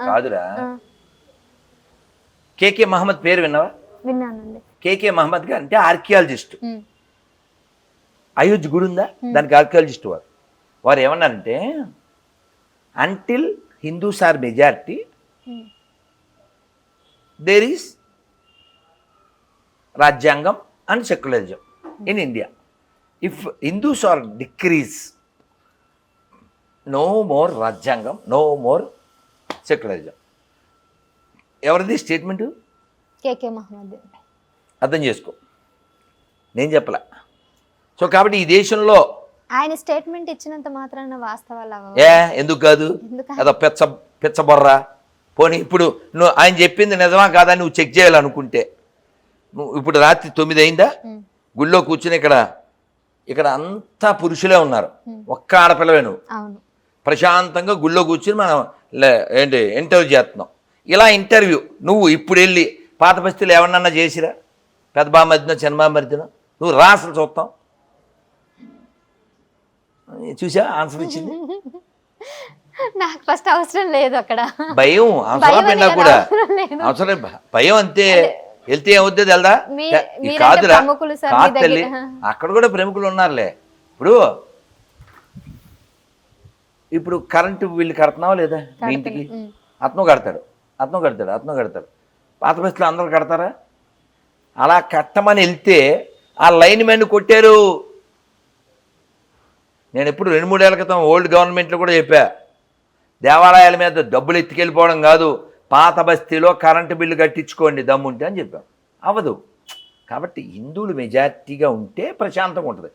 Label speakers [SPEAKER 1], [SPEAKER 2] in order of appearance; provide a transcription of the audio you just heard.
[SPEAKER 1] కాదురా. కేకే మహమ్మద్ పేరు విన్నావా?
[SPEAKER 2] విన్నానండి.
[SPEAKER 1] కేకే మహమ్మద్ గారు అంటే ఆర్కియాలజిస్ట్. అయోధ్య గుడి ఉందా, దానికి ఆర్కియాలజిస్ట్ వారు. వారు ఏమన్నారంటే, until Hindus are majority there is రాజ్యాంగం and secularism in India. If Hindus are decrease, no more రాజ్యాంగం, నో మోర్ సెక్యులరిజం. ఎవరిది స్టేట్మెంటు?
[SPEAKER 2] కేకే మహమ్మద్.
[SPEAKER 1] అర్థం చేసుకో, నేను చెప్పలే. సో కాబట్టి ఈ దేశంలో
[SPEAKER 2] ఆయన స్టేట్మెంట్ ఇచ్చినంత మాత్రాన వాస్తవాలు
[SPEAKER 1] ఎందుకు కాదు? అదో పెచ్చబొర్రా. పోనీ ఇప్పుడు నువ్వు ఆయన చెప్పింది నిజమా కాదా నువ్వు చెక్ చేయాలనుకుంటే, ఇప్పుడు రాత్రి 9 అయిందా, గుళ్ళో కూర్చుని ఇక్కడ అంతా పురుషులే ఉన్నారు, ఒక్క ఆడపిల్లవే నువ్వు. ప్రశాంతంగా గుళ్ళో కూర్చుని మనం ఏంటి ఇంటర్వ్యూ చేస్తున్నాం. ఇలా ఇంటర్వ్యూ నువ్వు ఇప్పుడు వెళ్ళి పాత బస్తీలు ఎవరినన్నా చేసిరా? పెద్ద బామర్దినో చిన్న బామర్దినో నువ్వు రా, అసలు చూస్తాం. చూసా ఆన్సర్ ఇచ్చింది.
[SPEAKER 2] నాకు ఫస్ట్ అవసరం లేదు అక్కడ
[SPEAKER 1] భయం, అవసరం కూడా అవసరం, భయం అంతే. వెళ్తే ఏమవుతుంది వెళ్దా? కాదురా, కాదు తల్లి, అక్కడ కూడా ప్రముఖులు ఉన్నారులే. ఇప్పుడు కరెంటు బిల్లు కడుతున్నావా లేదా మీ ఇంటికి? అతను కడతాడు. పాత బస్సులో అందరూ కడతారా? అలా కట్టమని వెళ్తే ఆ లైన్ మెన్ కొట్టారు. నేను ఎప్పుడు 2-3 ఏళ్ల క్రితం ఓల్డ్ గవర్నమెంట్లో కూడా చెప్పా, దేవాలయాల మీద డబ్బులు ఎత్తుకెళ్ళిపోవడం కాదు, పాత బస్తీలో కరెంటు బిల్లు కట్టించుకోండి దమ్ముంటే అని చెప్పాం. అవ్వదు. కాబట్టి హిందువులు మెజారిటీగా ఉంటే ప్రశాంతంగా ఉంటుంది.